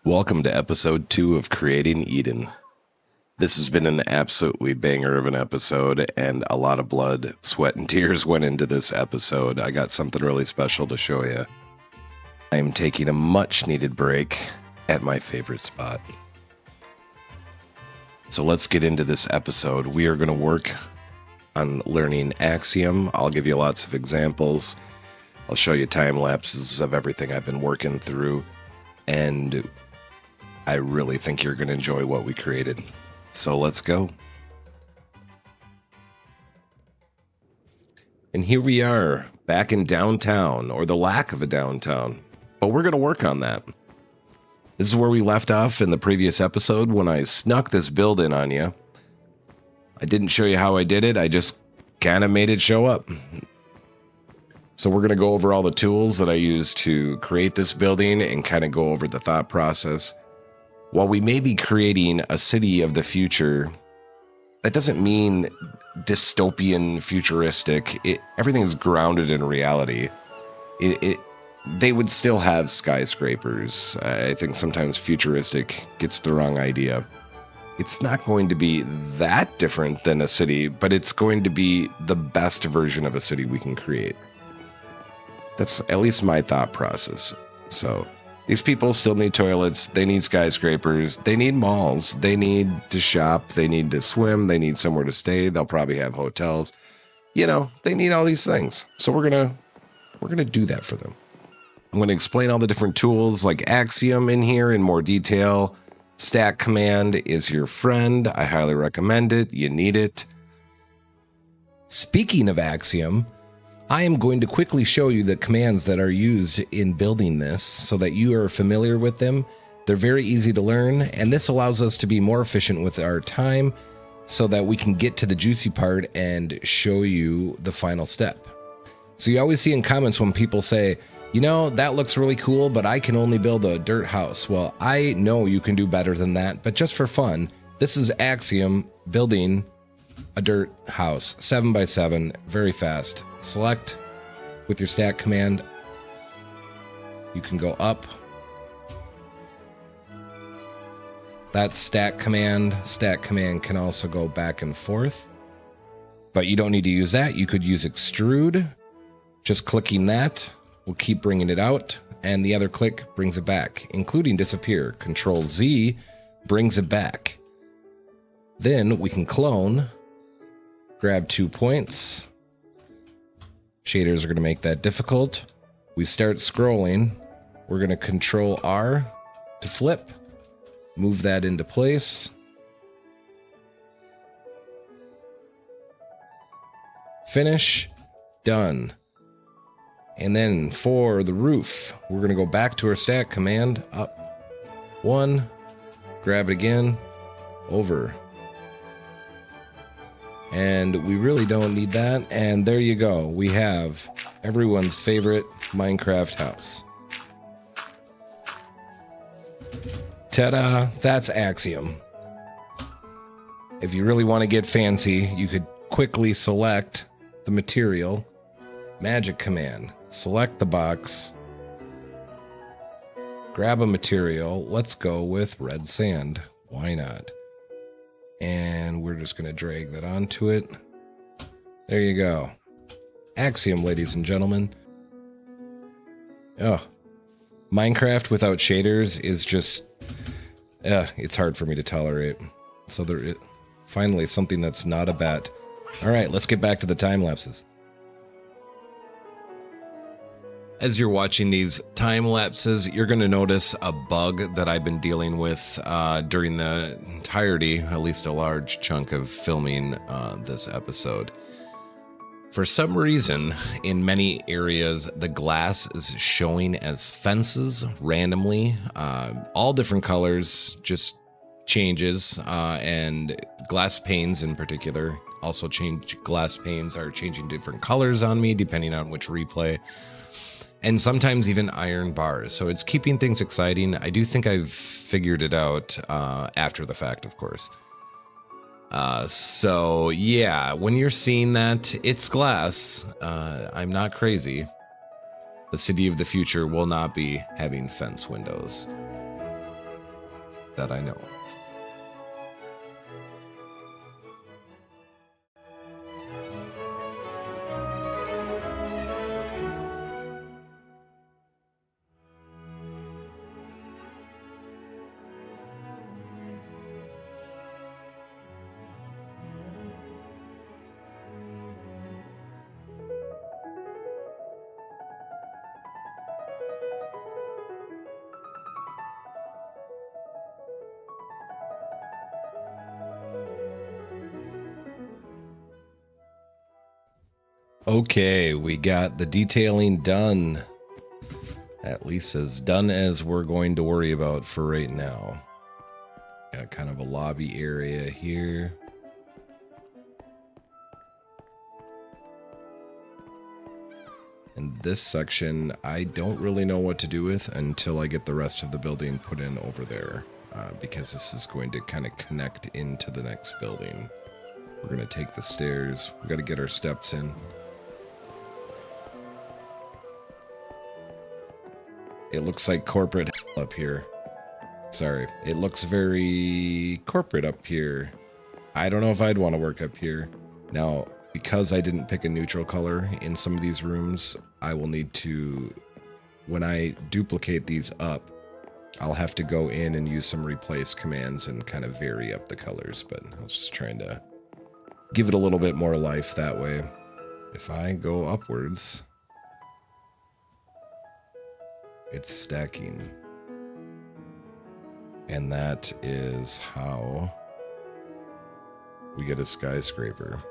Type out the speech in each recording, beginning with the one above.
Welcome to episode 2 of Creating Eden. This has been an absolutely banger of an episode, and a lot of blood, sweat, and tears went into this episode. I got something really special to show you. I am taking a much-needed break at my favorite spot. So let's get into this episode. We are going to work on learning Axiom. I'll give you lots of examples. I'll show you time lapses of everything I've been working through, and I really think you're going to enjoy what we created. So let's go. And here we are, back in downtown, or the lack of a downtown. But we're going to work on that. This is where we left off in the previous episode when I snuck this build in on you. I didn't show you how I did it, I just kind of made it show up. So we're going to go over all the tools that I used to create this building and kind of go over the thought process. While we may be creating a city of the future, that doesn't mean dystopian, futuristic. Everything is grounded in reality. They would still have skyscrapers. I think sometimes futuristic gets the wrong idea. It's not going to be that different than a city, but it's going to be the best version of a city we can create. That's at least my thought process. So these people still need toilets, they need skyscrapers, they need malls, they need to shop, they need to swim, they need somewhere to stay, they'll probably have hotels. You know, they need all these things. So we're gonna do that for them. I'm gonna explain all the different tools like Axiom in here in more detail. Stack command is your friend. I highly recommend it. You need it. Speaking of Axiom, I am going to quickly show you the commands that are used in building this so that you are familiar with them. They're very easy to learn, and this allows us to be more efficient with our time so that we can get to the juicy part and show you the final step. So you always see in comments when people say, you know, that looks really cool, but I can only build a dirt house. Well, I know you can do better than that, but just for fun, this is Axiom building a dirt house, 7x7, very fast. Select with your stack command. You can go up. That's stack command. Stack command can also go back and forth, but you don't need to use that. You could use extrude. Just clicking that will keep bringing it out, and the other click brings it back, including disappear. Control Z brings it back. Then we can clone. Grab 2 points. Shaders are going to make that difficult. We start scrolling. We're going to Control R to flip. Move that into place. Finish. Done. And then for the roof, we're going to go back to our stack command. Up. 1. Grab it again. Over. And we really don't need that. And there you go. We have everyone's favorite Minecraft house. Ta-da! That's Axiom. If you really want to get fancy, you could quickly select the material. Magic command. Select the box. Grab a material. Let's go with red sand. Why not? And we're just going to drag that onto it. There you go. Axiom, ladies and gentlemen. Oh, Minecraft without shaders is just, it's hard for me to tolerate. So finally something that's not a bet. All right, let's get back to the time lapses. As you're watching these time lapses, you're going to notice a bug that I've been dealing with during the entirety, at least a large chunk of filming this episode. For some reason, in many areas, the glass is showing as fences randomly, all different colors, just changes, and glass panes in particular also change. Glass panes are changing different colors on me depending on which replay. And sometimes even iron bars. So it's keeping things exciting. I do think I've figured it out after the fact, of course. So yeah, when you're seeing that, it's glass. I'm not crazy. The city of the future will not be having fence windows. that I know of. Okay, we got the detailing done. At least as done as we're going to worry about for right now. Got kind of a lobby area here. And this section, I don't really know what to do with until I get the rest of the building put in over there. Because this is going to kind of connect into the next building. We're going to take the stairs. We've got to get our steps in. It looks like corporate up here. Sorry. It looks very corporate up here. I don't know if I'd want to work up here. Now, because I didn't pick a neutral color in some of these rooms, I will need to, when I duplicate these up, I'll have to go in and use some replace commands and kind of vary up the colors, but I was just trying to give it a little bit more life that way. If I go upwards, it's stacking. And that is how we get a skyscraper.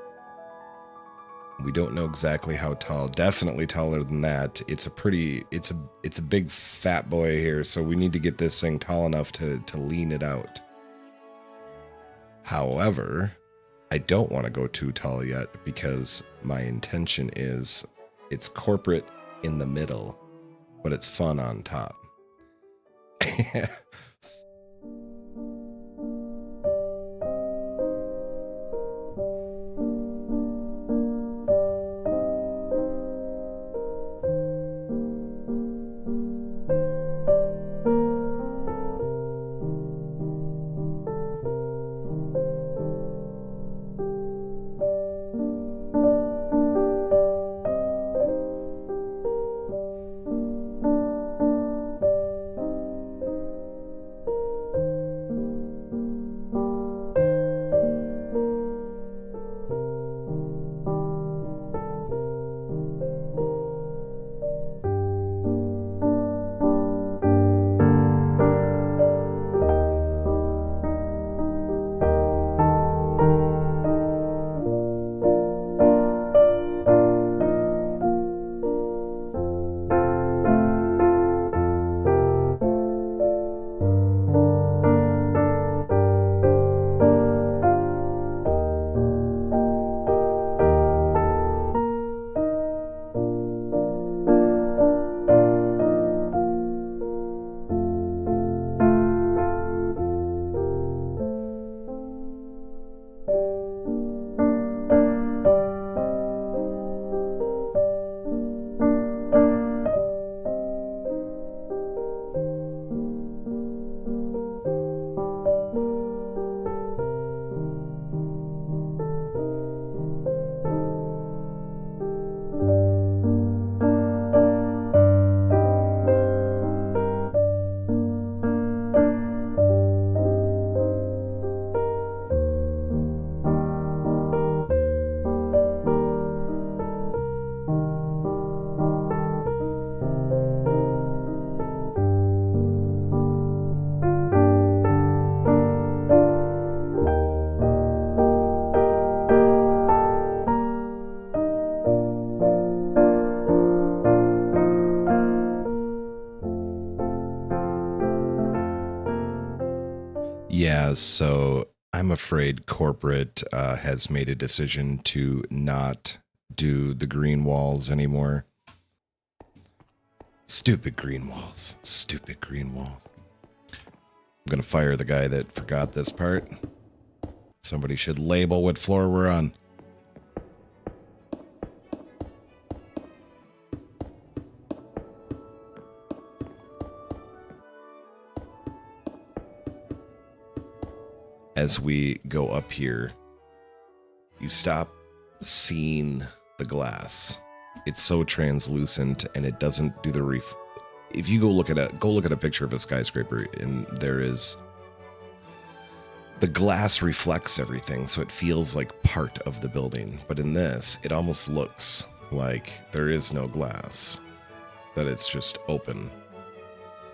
We don't know exactly how tall. Definitely taller than that. It's a big fat boy here, so we need to get this thing tall enough to lean it out. However, I don't want to go too tall yet because my intention is it's corporate in the middle, but it's fun on top. Yeah, so I'm afraid corporate has made a decision to not do the green walls anymore. Stupid green walls. Stupid green walls. I'm going to fire the guy that forgot this part. Somebody should label what floor we're on. as we go up here, you stop seeing the glass. It's so translucent, and it doesn't do the if you go look at a picture of a skyscraper, and there is the glass reflects everything, so it feels like part of the building. But in this, it almost looks like there is no glass, that it's just open.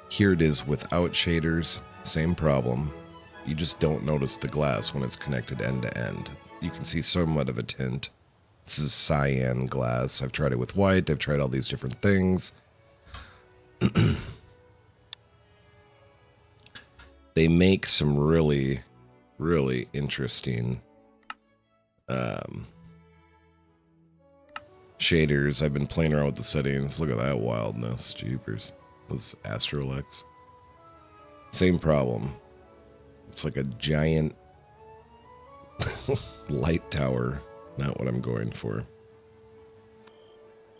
Here it is without shaders, same problem. You just don't notice the glass when it's connected end to end. You can see somewhat of a tint. This is cyan glass. I've tried it with white. I've tried all these different things. They make some really, really interesting shaders. I've been playing around with the settings. Look at that wildness. Jeepers. Those Astrolux. Same problem. It's like a giant light tower. Not what I'm going for.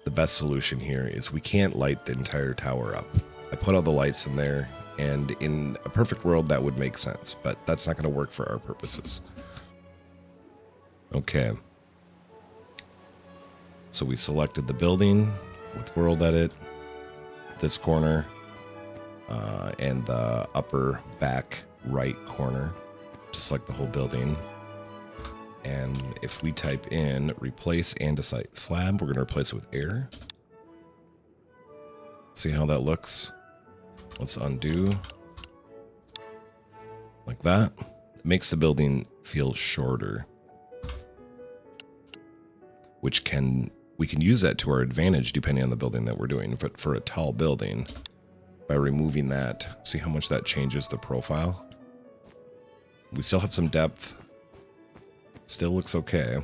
The best solution here is we can't light the entire tower up. I put all the lights in there, and in a perfect world that would make sense, but that's not going to work for our purposes. Okay. So we selected the building with Worldedit, this corner, and the upper back right corner to select the whole building. And if we type in replace andesite slab, we're going to replace it with air. See how that looks? Let's undo. Like that. It makes the building feel shorter. Which we can use that to our advantage depending on the building that we're doing. But for a tall building, by removing that, see how much that changes the profile? We still have some depth. Still looks okay.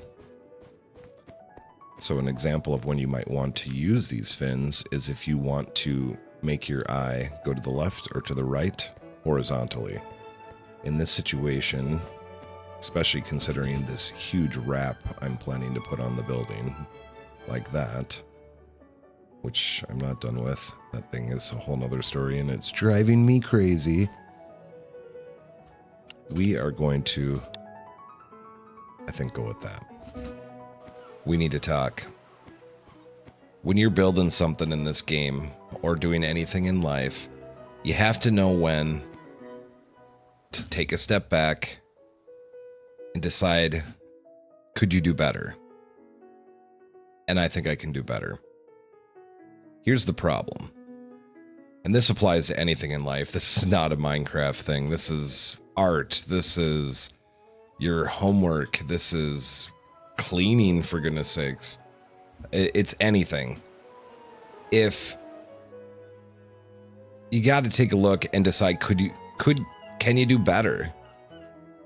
So an example of when you might want to use these fins is if you want to make your eye go to the left or to the right horizontally. In this situation, especially considering this huge wrap I'm planning to put on the building, like that, which I'm not done with. That thing is a whole nother story and it's driving me crazy. We are going to, I think, go with that. We need to talk. When you're building something in this game or doing anything in life, you have to know when to take a step back and decide, could you do better? And I think I can do better. Here's the problem. And this applies to anything in life. This is not a Minecraft thing. This is art. This is your homework. This is cleaning, for goodness sakes. It's anything. If you got to take a look and decide, can you do better?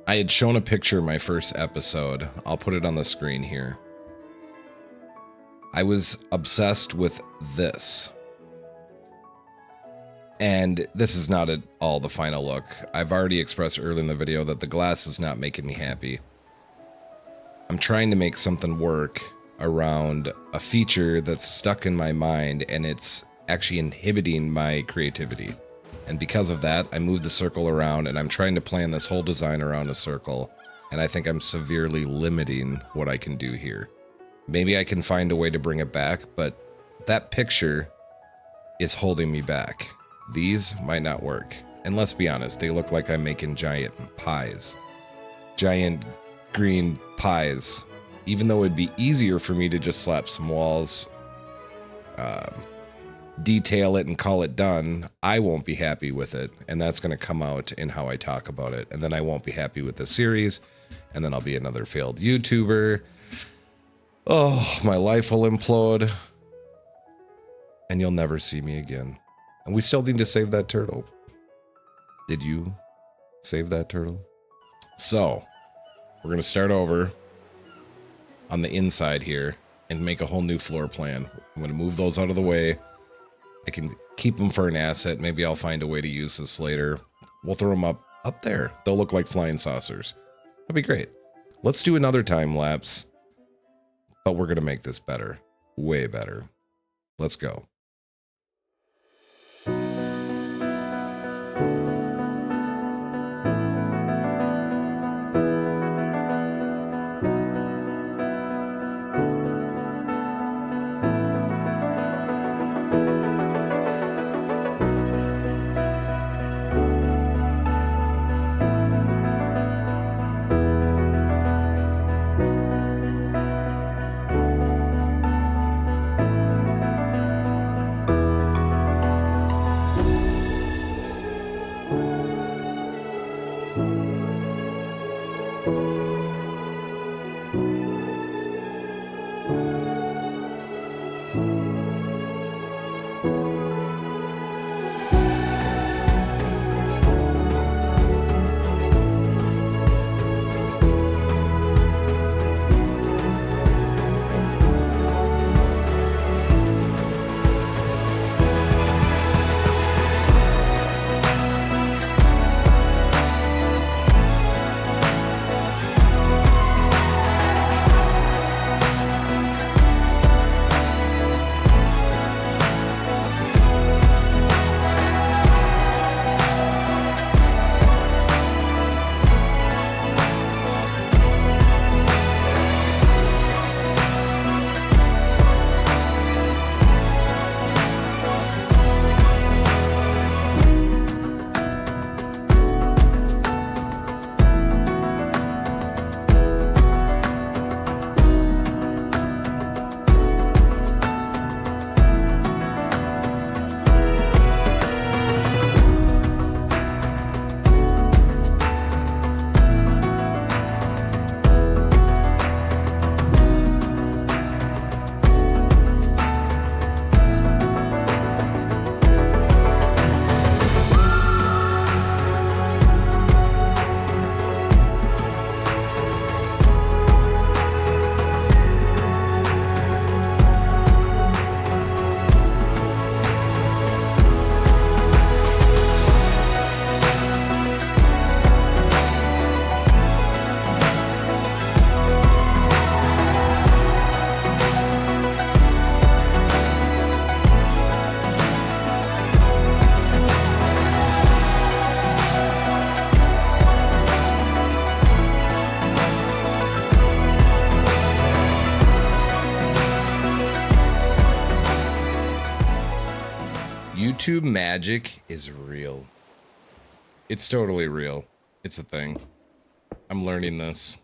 I had shown a picture in my first episode. I'll put it on the screen here. I was obsessed with this. And this is not at all the final look. I've already expressed early in the video that the glass is not making me happy. I'm trying to make something work around a feature that's stuck in my mind, and it's actually inhibiting my creativity. And because of that, I moved the circle around, and I'm trying to plan this whole design around a circle, and I think I'm severely limiting what I can do here. Maybe I can find a way to bring it back, but that picture is holding me back. These might not work. And let's be honest, they look like I'm making giant pies. Giant green pies. Even though it'd be easier for me to just slap some walls, detail it and call it done, I won't be happy with it. And that's going to come out in how I talk about it. And then I won't be happy with the series. And then I'll be another failed YouTuber. Oh, my life will implode. And you'll never see me again. And we still need to save that turtle. Did you save that turtle? So, we're going to start over on the inside here and make a whole new floor plan. I'm going to move those out of the way. I can keep them for an asset. Maybe I'll find a way to use this later. We'll throw them up there. They'll look like flying saucers. That'd be great. Let's do another time lapse. But we're going to make this better. Way better. Let's go. YouTube magic is real. It's totally real. It's a thing. I'm learning this.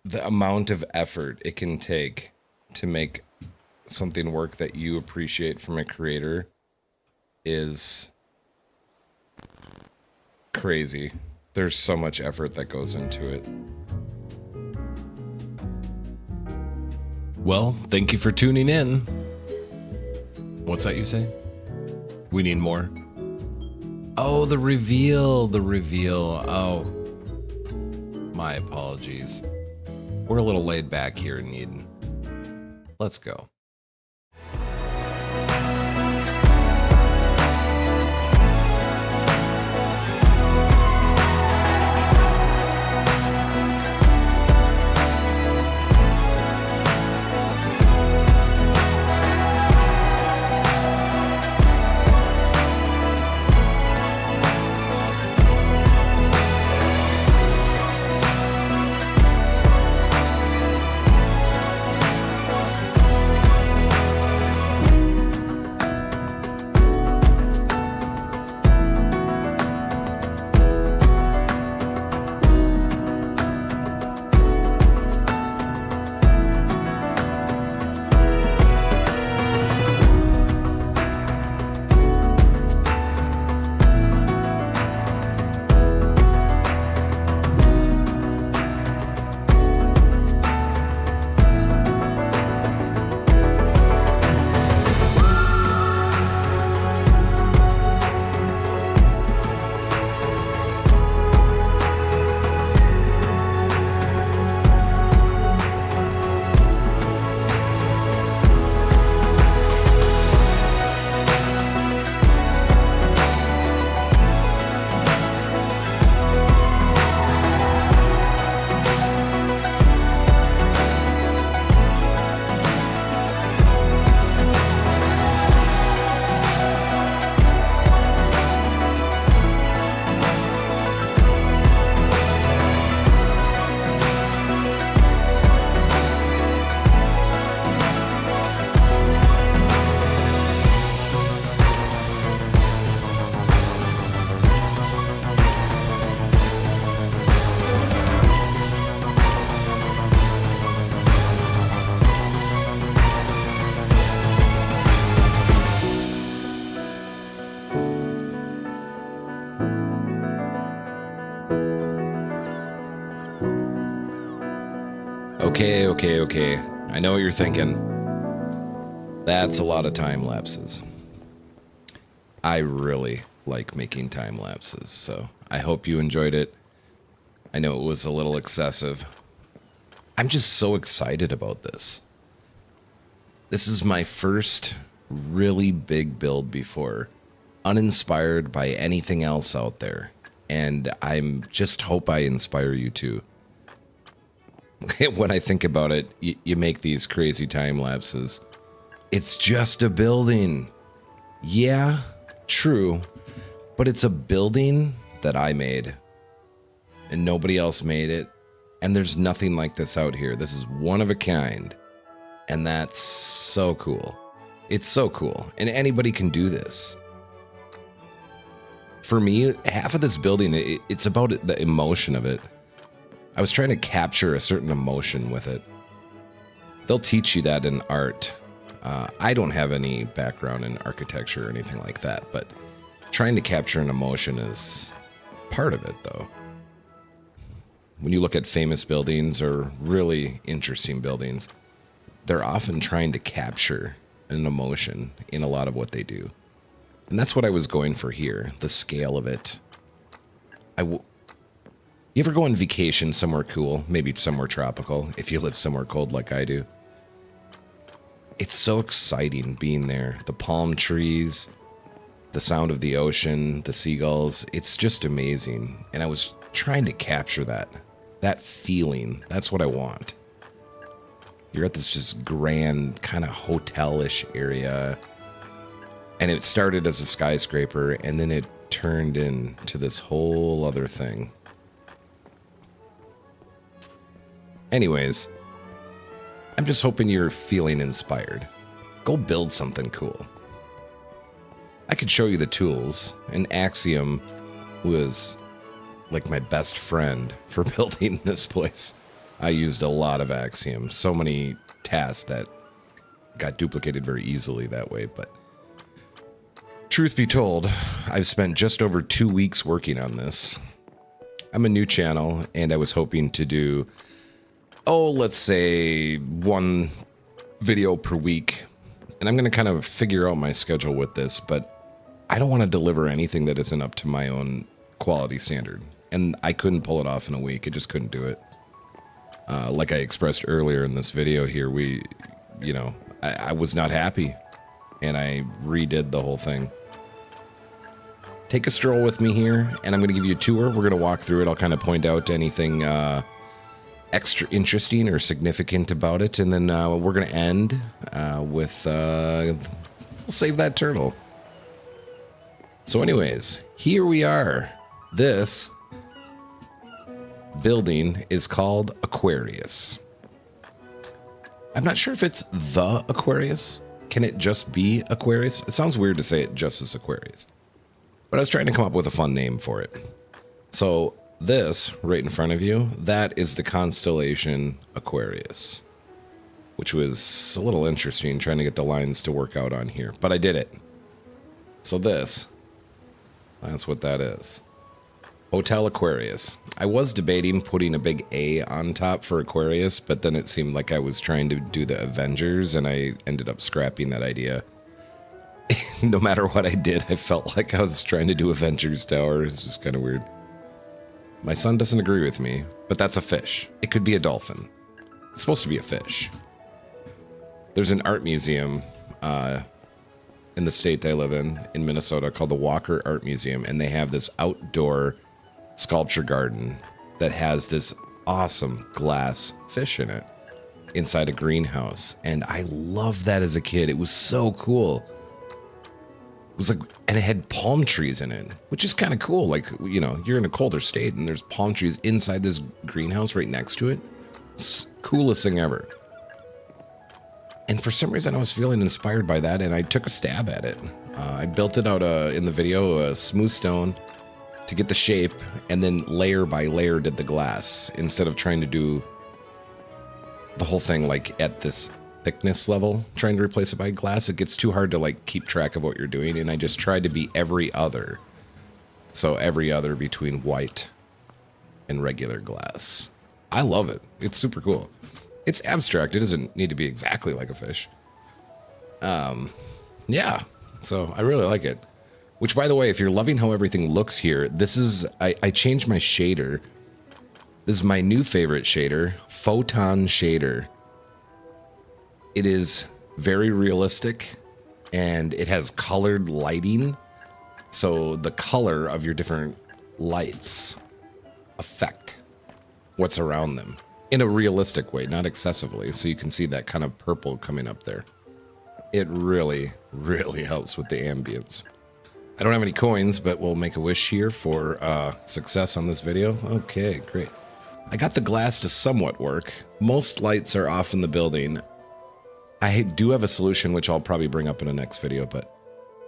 The amount of effort it can take to make something work that you appreciate from a creator is crazy. There's so much effort that goes into it. Well, thank you for tuning in. What's that you say? We need more. Oh, the reveal. Oh, my apologies. We're a little laid back here in Eden. Let's go. Okay. I know what you're thinking. That's a lot of time lapses. I really like making time lapses, so I hope you enjoyed it. I know it was a little excessive. I'm just so excited about this. This is my first really big build before, uninspired by anything else out there, and I'm just hope I inspire you too. When I think about it, you make these crazy time lapses. It's just a building. Yeah, true. But it's a building that I made. And nobody else made it. And there's nothing like this out here. This is one of a kind. And that's so cool. It's so cool. And anybody can do this. For me, half of this building, it's about the emotion of it. I was trying to capture a certain emotion with it. They'll teach you that in art. I don't have any background in architecture or anything like that, but trying to capture an emotion is part of it, though. When you look at famous buildings or really interesting buildings, they're often trying to capture an emotion in a lot of what they do. And that's what I was going for here, the scale of it. You ever go on vacation somewhere cool, maybe somewhere tropical, if you live somewhere cold like I do? It's so exciting being there. The palm trees, the sound of the ocean, the seagulls, it's just amazing. And I was trying to capture that feeling. That's what I want. You're at this just grand, kind of hotel-ish area. And it started as a skyscraper, and then it turned into this whole other thing. Anyways, I'm just hoping you're feeling inspired. Go build something cool. I could show you the tools, and Axiom was like my best friend for building this place. I used a lot of Axiom. So many tasks that got duplicated very easily that way, but truth be told, I've spent just over 2 weeks working on this. I'm a new channel, and I was hoping to do, let's say 1 video per week. And I'm going to kind of figure out my schedule with this, but I don't want to deliver anything that isn't up to my own quality standard. And I couldn't pull it off in a week. I just couldn't do it. Like I expressed earlier in this video here, I was not happy, and I redid the whole thing. Take a stroll with me here, and I'm going to give you a tour. We're going to walk through it. I'll kind of point out anything extra interesting or significant about it, and then we're going to end with, we'll save that turtle. So anyways, here we are. This building is called Aquarius. I'm not sure if it's the Aquarius. Can it just be Aquarius? It sounds weird to say it just as Aquarius. But I was trying to come up with a fun name for it. So this, right in front of you, that is the constellation Aquarius. Which was a little interesting, trying to get the lines to work out on here. But I did it. So this, that's what that is. Hotel Aquarius. I was debating putting a big A on top for Aquarius, but then it seemed like I was trying to do the Avengers, and I ended up scrapping that idea. No matter what I did, I felt like I was trying to do Avengers Tower. It's just kind of weird. My son doesn't agree with me, but that's a fish. It could be a dolphin. It's supposed to be a fish. There's an art museum in the state I live in Minnesota, called the Walker Art Museum, and they have this outdoor sculpture garden that has this awesome glass fish in it inside a greenhouse, and I loved that as a kid. It was so cool. It was like, and it had palm trees in it, which is kind of cool. Like, you're in a colder state and there's palm trees inside this greenhouse right next to it. It's the coolest thing ever. And for some reason I was feeling inspired by that, and I took a stab at it. I built it out in the video, a smooth stone to get the shape, and then layer by layer did the glass, instead of trying to do the whole thing like at this thickness level, trying to replace it by glass. It gets too hard to like keep track of what you're doing, and I just tried to be every other. So every other between white and regular glass. I love it. It's super cool. It's abstract. It doesn't need to be exactly like a fish. Yeah, so I really like it. Which, by the way, if you're loving how everything looks here, this is, I changed my shader. This is my new favorite shader, Photon Shader. It is very realistic, and it has colored lighting. So the color of your different lights affect what's around them in a realistic way, not excessively. So you can see that kind of purple coming up there. It really, really helps with the ambience. I don't have any coins, but we'll make a wish here for success on this video. Okay, great. I got the glass to somewhat work. Most lights are off in the building. I do have a solution, which I'll probably bring up in the next video, but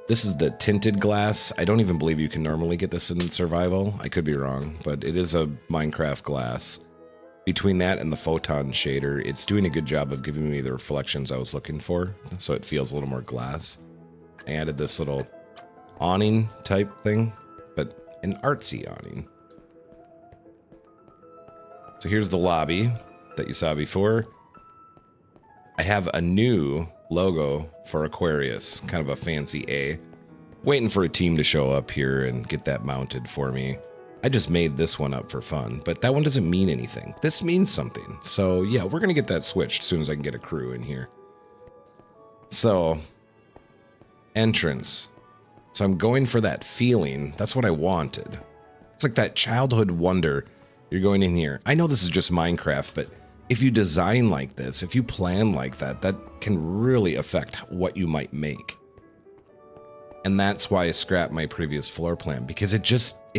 this is the tinted glass. I don't even believe you can normally get this in survival. I could be wrong, but it is a Minecraft glass. Between that and the photon shader, it's doing a good job of giving me the reflections I was looking for, so it feels a little more glass. I added this little awning type thing, but an artsy awning. So here's the lobby that you saw before. I have a new logo for Aquarius, kind of a fancy A. Waiting for a team to show up here and get that mounted for me. I just made this one up for fun, but that one doesn't mean anything. This means something. So yeah, we're gonna get that switched as soon as I can get a crew in here. So, entrance. So I'm going for that feeling. That's what I wanted. It's like that childhood wonder. You're going in here. I know this is just Minecraft, but if you design like this, if you plan like that, that can really affect what you might make. And that's why I scrapped my previous floor plan, because it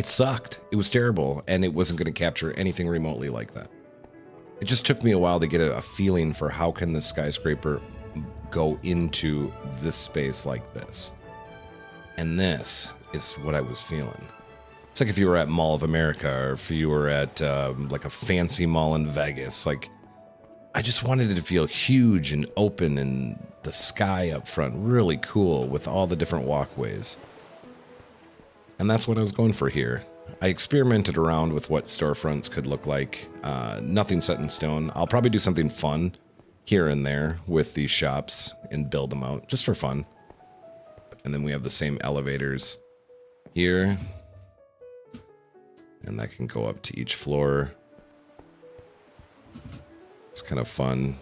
sucked. It was terrible, and it wasn't going to capture anything remotely like that. It just took me a while to get a feeling for how can the skyscraper go into this space like this. And this is what I was feeling. It's like if you were at Mall of America, or if you were at like a fancy mall in Vegas. Like, I just wanted it to feel huge and open, and the sky up front really cool with all the different walkways. And that's what I was going for here. I experimented around with what storefronts could look like. Nothing set in stone. I'll probably do something fun here and there with these shops and build them out just for fun. And then we have the same elevators here. And that can go up to each floor. It's kind of fun.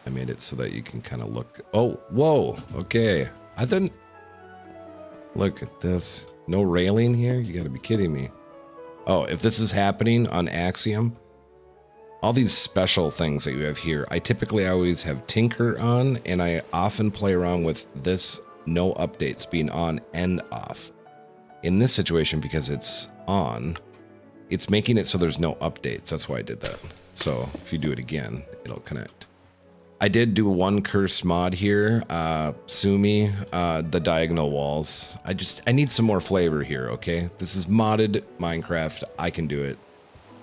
I made it so that you can kind of look. Oh, whoa. Okay. I didn't. Look at this. No railing here? You got to be kidding me. Oh, if this is happening on Axiom, all these special things that you have here, I typically always have Tinker on, and I often play around with this no updates being on and off. In this situation, because it's on, it's making it so there's no updates. That's why I did that. So if you do it again, it'll connect. I did do one curse mod here. Sue me, the diagonal walls. I need some more flavor here, okay? This is modded Minecraft. I can do it.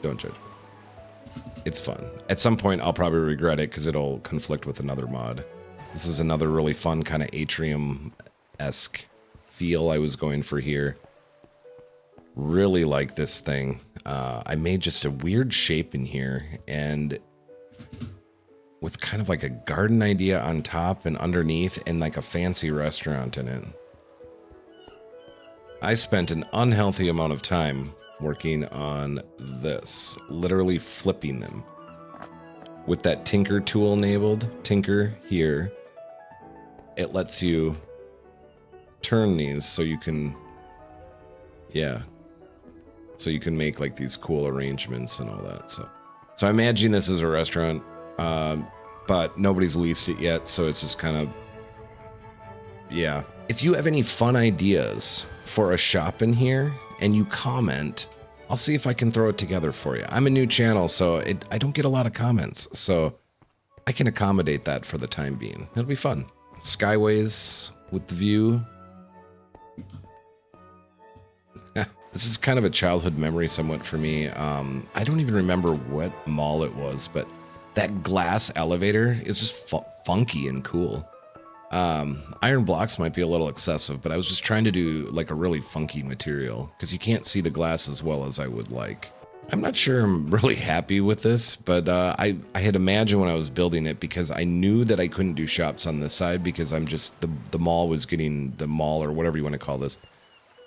Don't judge me. It's fun. At some point, I'll probably regret it because it'll conflict with another mod. This is another really fun kind of atrium-esque feel I was going for here. Really like this thing. I made just a weird shape in here, and with kind of like a garden idea on top and underneath, and like a fancy restaurant in it. I spent an unhealthy amount of time working on this, literally flipping them. With that Tinker tool enabled, Tinker here, it lets you turn these so you can, yeah. So you can make like these cool arrangements and all that. So I imagine this is a restaurant, but nobody's leased it yet. So it's just kind of, yeah. If you have any fun ideas for a shop in here and you comment, I'll see if I can throw it together for you. I'm a new channel, so I don't get a lot of comments. So I can accommodate that for the time being. It'll be fun. Skyways with the view. This is kind of a childhood memory somewhat for me. I don't even remember what mall it was, but that glass elevator is just funky and cool. Iron blocks might be a little excessive, but I was just trying to do like a really funky material because you can't see the glass as well as I would like. I'm not sure I'm really happy with this, but I had imagined when I was building it, because I knew that I couldn't do shops on this side because I'm just, the mall was getting, the mall or whatever you want to call this,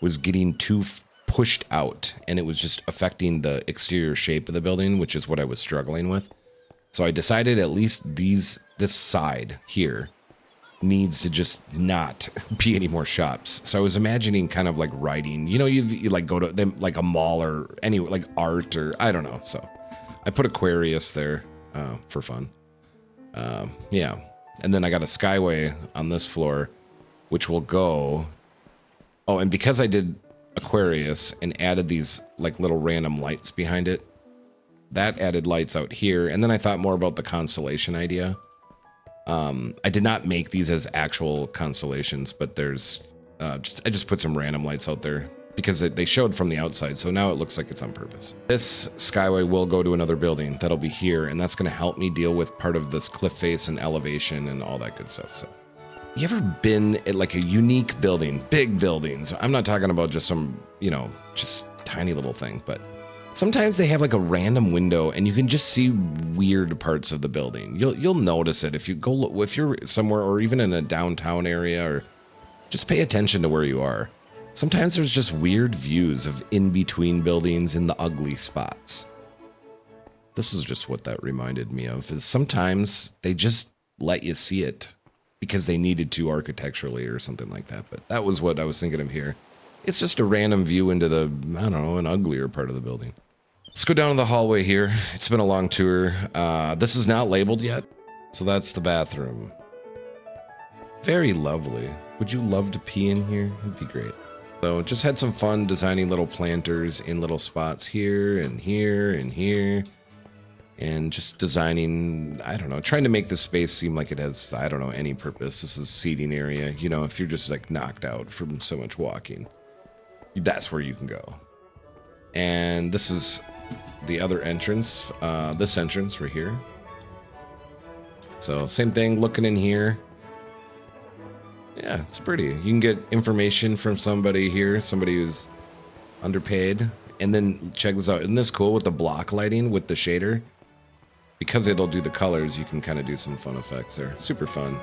was getting too pushed out, and it was just affecting the exterior shape of the building, which is what I was struggling with. So I decided at least this side here needs to just not be any more shops. So I was imagining kind of like writing, you know, you like go to them like a mall or anywhere, like art or I don't know. So I put Aquarius there for fun. Yeah. And then I got a skyway on this floor, which will go. Oh, and because I did Aquarius and added these like little random lights behind it, that added lights out here. And then I thought more about the constellation idea. I did not make these as actual constellations, but there's I just put some random lights out there because they showed from the outside. So now it looks like it's on purpose. This skyway will go to another building that'll be here, and that's going to help me deal with part of this cliff face and elevation and all that good stuff. So you ever been at like a unique building, big buildings? I'm not talking about just some, you know, just tiny little thing, but sometimes they have like a random window and you can just see weird parts of the building. You'll notice it if you go, if you're somewhere or even in a downtown area, or just pay attention to where you are. Sometimes there's just weird views of in between buildings in the ugly spots. This is just what that reminded me of, is sometimes they just let you see it because they needed to architecturally or something like that. But that was what I was thinking of here. It's just a random view into the, I don't know, an uglier part of the building. Let's go down the hallway here. It's been a long tour. This is not labeled yet, so that's the bathroom. Very lovely. Would you love to pee in here? It'd be great. So just had some fun designing little planters in little spots here and here and here. and just designing, I don't know, trying to make the space seem like it has, I don't know, any purpose. This is seating area, you know, if you're just like knocked out from so much walking, that's where you can go. And this is the other entrance, this entrance right here. So same thing, looking in here. Yeah, it's pretty. You can get information from somebody here, somebody who's underpaid. And then check this out. Isn't this cool with the block lighting with the shader? Because it'll do the colors, you can kind of do some fun effects there. Super fun.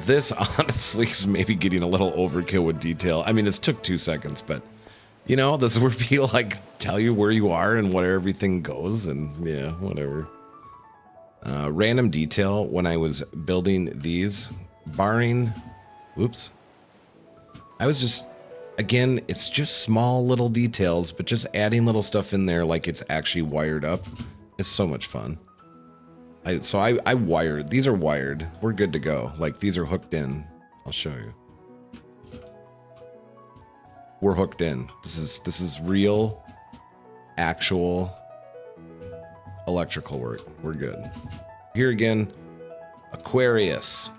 This honestly is maybe getting a little overkill with detail. I mean, this took 2 seconds, but you know, this is where people like tell you where you are and where everything goes, and yeah, whatever. Random detail when I was building these, barring, whoops. I was just, again, it's just small little details, but just adding little stuff in there like it's actually wired up is so much fun. So I wired, these are wired. We're good to go. Like these are hooked in. I'll show you. We're hooked in. This is real, actual electrical work. We're good. Here again, Aquarius.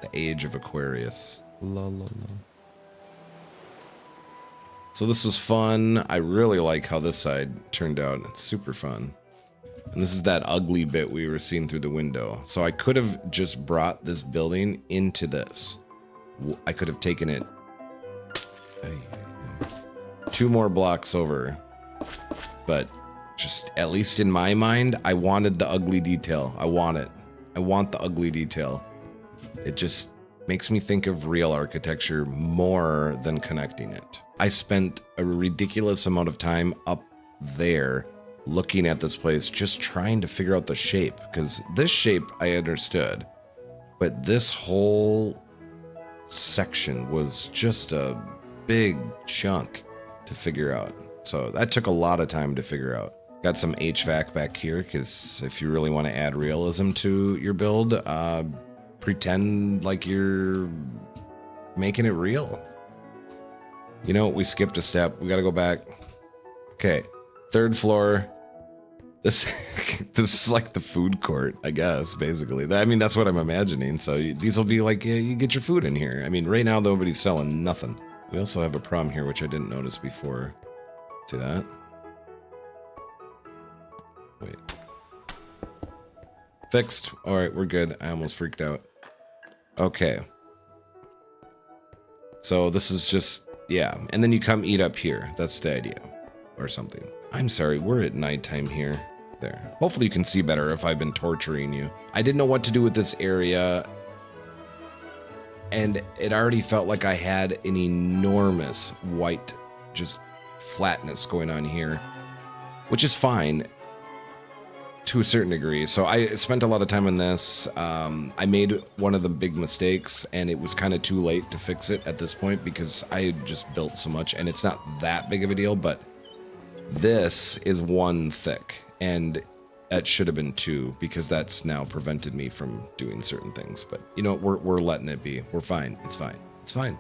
The age of Aquarius. La la la. So this was fun. I really like how this side turned out. It's super fun. And this is that ugly bit we were seeing through the window. So I could have just brought this building into this. I could have taken it 2 more blocks over. But just, at least in my mind, I wanted the ugly detail. I want it. I want the ugly detail. It just makes me think of real architecture more than connecting it. I spent a ridiculous amount of time up there looking at this place, just trying to figure out the shape, because this shape I understood, but this whole section was just a big chunk to figure out. So that took a lot of time to figure out. Got some HVAC back here, because if you really want to add realism to your build, pretend like you're making it real. You know, we skipped a step. We got to go back. Okay, 3rd floor. This is like the food court, I guess, basically. I mean, that's what I'm imagining. So these will be like, yeah, you get your food in here. I mean, right now, nobody's selling nothing. We also have a problem here, which I didn't notice before. See that? Wait. Fixed. All right, we're good. I almost freaked out. Okay. So this is just, yeah. And then you come eat up here. That's the idea. Or something. I'm sorry, we're at nighttime here. There. Hopefully you can see better if I've been torturing you. I didn't know what to do with this area. And it already felt like I had an enormous white, just flatness going on here. Which is fine. To a certain degree. So I spent a lot of time on this. I made one of the big mistakes, and it was kind of too late to fix it at this point because I had just built so much, and it's not that big of a deal, but this is 1 thick, and it should have been 2 because that's now prevented me from doing certain things. But you know, we're letting it be. We're fine. It's fine. It's fine.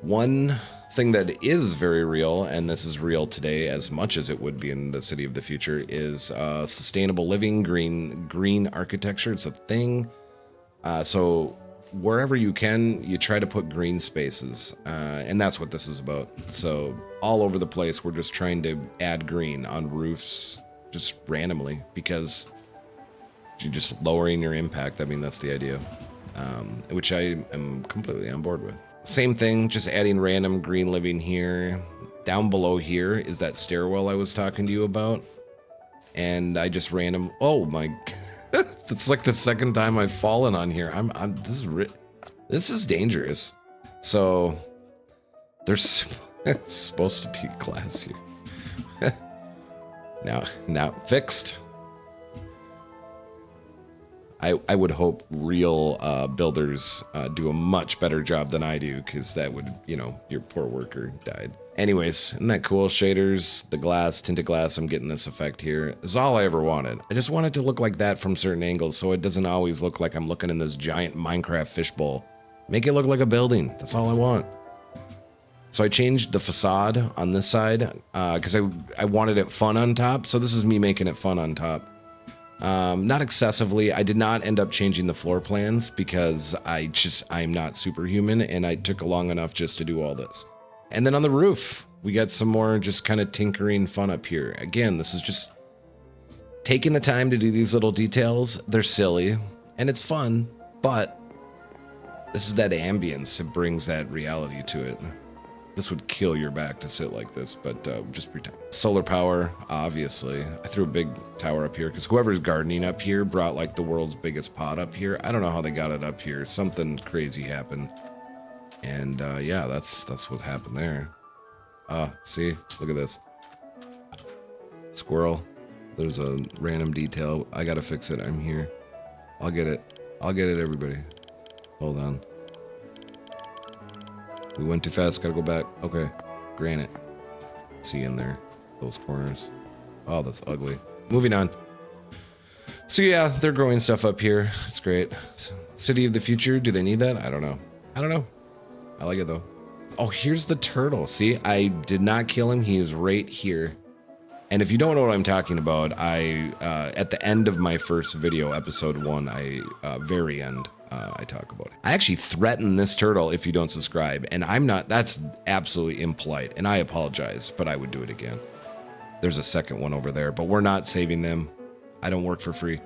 One thing that is very real, and this is real today as much as it would be in the city of the future, is sustainable living, green architecture. It's a thing. So wherever you can, you try to put green spaces, and that's what this is about. So all over the place, we're just trying to add green on roofs, just randomly, because you're just lowering your impact. I mean, that's the idea, which I am completely on board with. Same thing, just adding random green living here. Down below here is that stairwell I was talking to you about. And I just oh my, that's like the 2nd time I've fallen on here. This is dangerous. So there's it's supposed to be glass here. now fixed. I would hope real builders do a much better job than I do, because that would, you know, your poor worker died. Anyways, isn't that cool? Shaders, the glass, tinted glass, I'm getting this effect here. This is all I ever wanted. I just want it to look like that from certain angles, so it doesn't always look like I'm looking in this giant Minecraft fishbowl. Make it look like a building. That's all I want. So I changed the facade on this side because I wanted it fun on top. So this is me making it fun on top. Not excessively. I did not end up changing the floor plans because I'm not superhuman, and I took long enough just to do all this. And then on the roof, we got some more just kind of tinkering fun up here. Again, this is just taking the time to do these little details. They're silly and it's fun, but this is that ambience. It brings that reality to it. This would kill your back to sit like this, but just pretend. Solar power, obviously. I threw a big tower up here because whoever's gardening up here brought like the world's biggest pot up here. I don't know how they got it up here. Something crazy happened. And yeah, that's what happened there. See, look at this. Squirrel. There's a random detail. I gotta fix it. I'm here. I'll get it. I'll get it, everybody. Hold on. We went too fast, gotta go back. Okay, granite. See in there, those corners. Oh, that's ugly. Moving on. So yeah, they're growing stuff up here. It's great. City of the future, do they need that? I don't know. I like it though. Oh, here's the turtle. See, I did not kill him. He is right here. And if you don't know what I'm talking about, at the end of my first video, episode 1, very end, I talk about it. I actually threaten this turtle if you don't subscribe, and I'm not, that's absolutely impolite, and I apologize, but I would do it again. There's a second one over there, but we're not saving them. I don't work for free.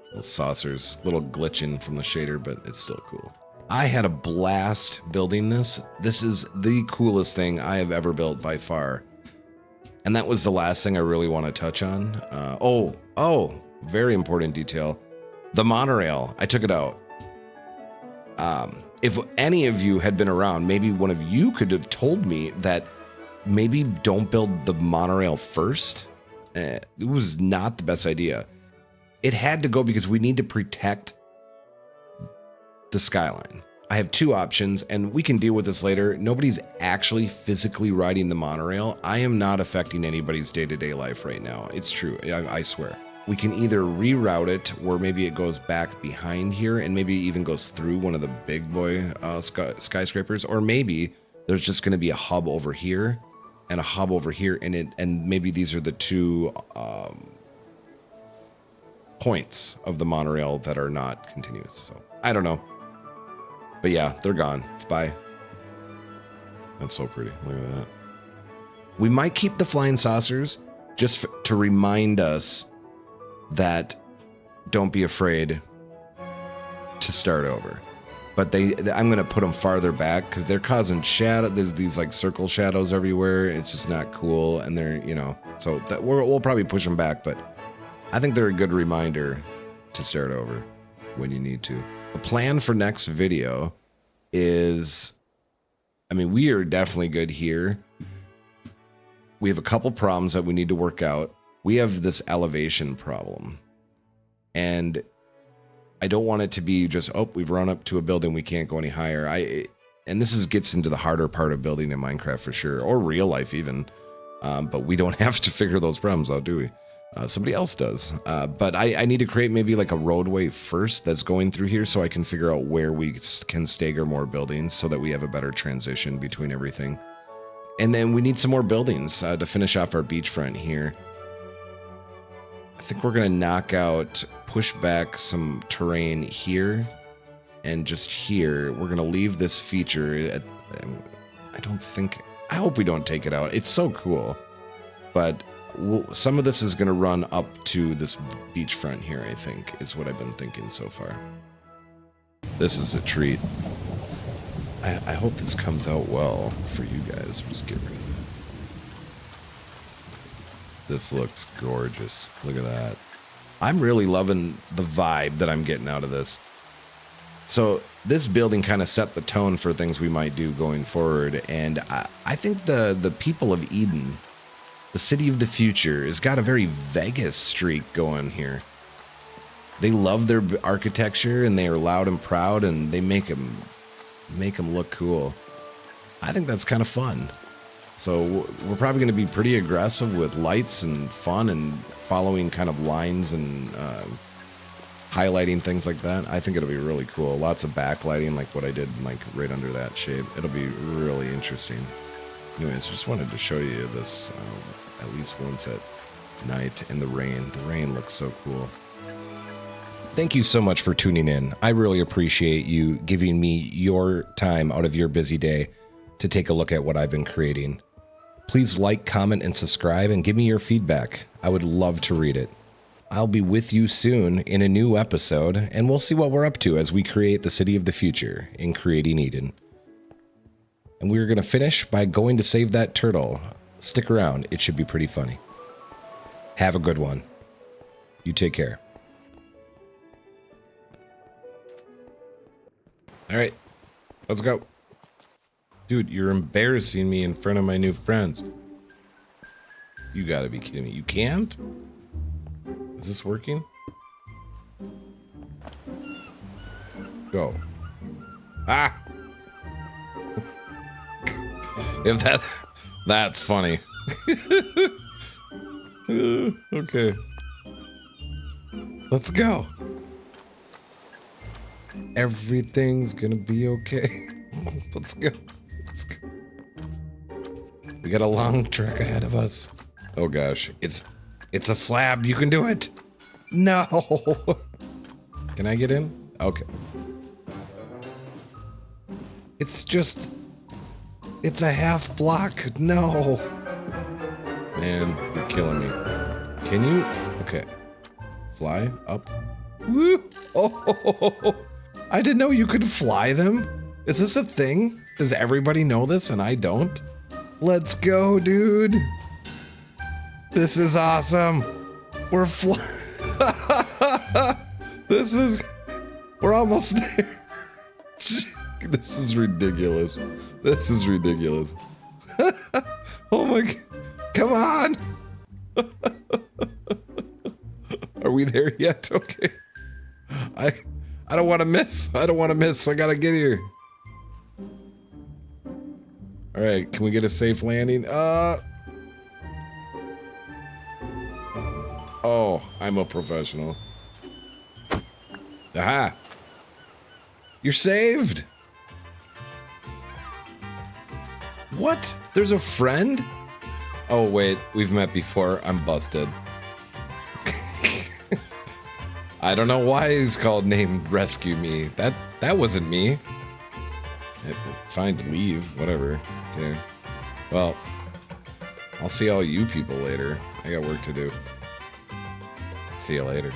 Little saucers, little glitching from the shader, but it's still cool. I had a blast building this. This is the coolest thing I have ever built by far. And that was the last thing I really want to touch on. Very important detail. The monorail, I took it out. If any of you had been around, maybe one of you could have told me that maybe don't build the monorail first. It was not the best idea. It had to go because we need to protect the skyline. I have two options, and we can deal with this later. Nobody's actually physically riding the monorail. I am not affecting anybody's day-to-day life right now. It's true, I swear. We can either reroute it, where maybe it goes back behind here, and maybe even goes through one of the big boy skyscrapers, or maybe there's just going to be a hub over here, and a hub over here, and maybe these are the two points of the monorail that are not continuous. So I don't know. But yeah, they're gone. It's bye. That's so pretty. Look at that. We might keep the flying saucers just to remind us that don't be afraid to start over. But I'm going to put them farther back because they're causing shadow. There's these like circle shadows everywhere. It's just not cool. And they're, so we'll probably push them back. But I think they're a good reminder to start over when you need to. The plan for next video is, we are definitely good here. We have a couple problems that we need to work out. We have this elevation problem. And I don't want it to be just, we've run up to a building, we can't go any higher. And this gets into the harder part of building in Minecraft for sure, or real life even. But we don't have to figure those problems out, do we? Somebody else does. But I need to create maybe like a roadway first that's going through here so I can figure out where we can stagger more buildings so that we have a better transition between everything. And then we need some more buildings to finish off our beachfront here. I think we're going to push back some terrain here and just here. We're going to leave this feature. I hope we don't take it out. It's so cool. But some of this is going to run up to this beachfront here, I think, is what I've been thinking so far. This is a treat. I hope this comes out well for you guys. Just get rid of it. This looks gorgeous. Look at that. I'm really loving the vibe that I'm getting out of this. So this building kind of set the tone for things we might do going forward. And I think the people of Eden, the city of the future, has got a very Vegas streak going here. They love their architecture and they are loud and proud and they make them look cool. I think that's kind of fun. So we're probably going to be pretty aggressive with lights and fun and following kind of lines and highlighting things like that. I think it'll be really cool. Lots of backlighting, like what I did, like right under that shade. It'll be really interesting. Anyways, just wanted to show you this at least once at night in the rain. The rain looks so cool. Thank you so much for tuning in. I really appreciate you giving me your time out of your busy day to take a look at what I've been creating. Please like, comment, and subscribe, and give me your feedback. I would love to read it. I'll be with you soon in a new episode, and we'll see what we're up to as we create the city of the future in Creating Eden. And we're going to finish by going to save that turtle. Stick around. It should be pretty funny. Have a good one. You take care. All right, let's go. Dude, you're embarrassing me in front of my new friends. You gotta be kidding me. You can't? Is this working? Go. Ah! If that's funny. Okay. Let's go. Everything's gonna be okay. Let's go. Let's go. We got a long trek ahead of us. Oh gosh, it's a slab. You can do it. No. Can I get in? Okay. It's a half block. No. Man, you're killing me. Can you? Okay. Fly up. Woo. Oh. I didn't know you could fly them. Is this a thing? Does everybody know this and I don't? Let's go, dude. This is awesome. We're we're almost there. This is ridiculous. This is ridiculous. Oh my God. Come on. Are we there yet? Okay. I don't want to miss. I don't want to miss. I gotta get here. All right, can we get a safe landing? Oh, I'm a professional. Aha. You're saved. What? There's a friend? Oh, wait, we've met before. I'm busted. I don't know why he's called named Rescue Me. That wasn't me. Fine to leave, whatever. Okay. Well, I'll see all you people later. I got work to do. See you later.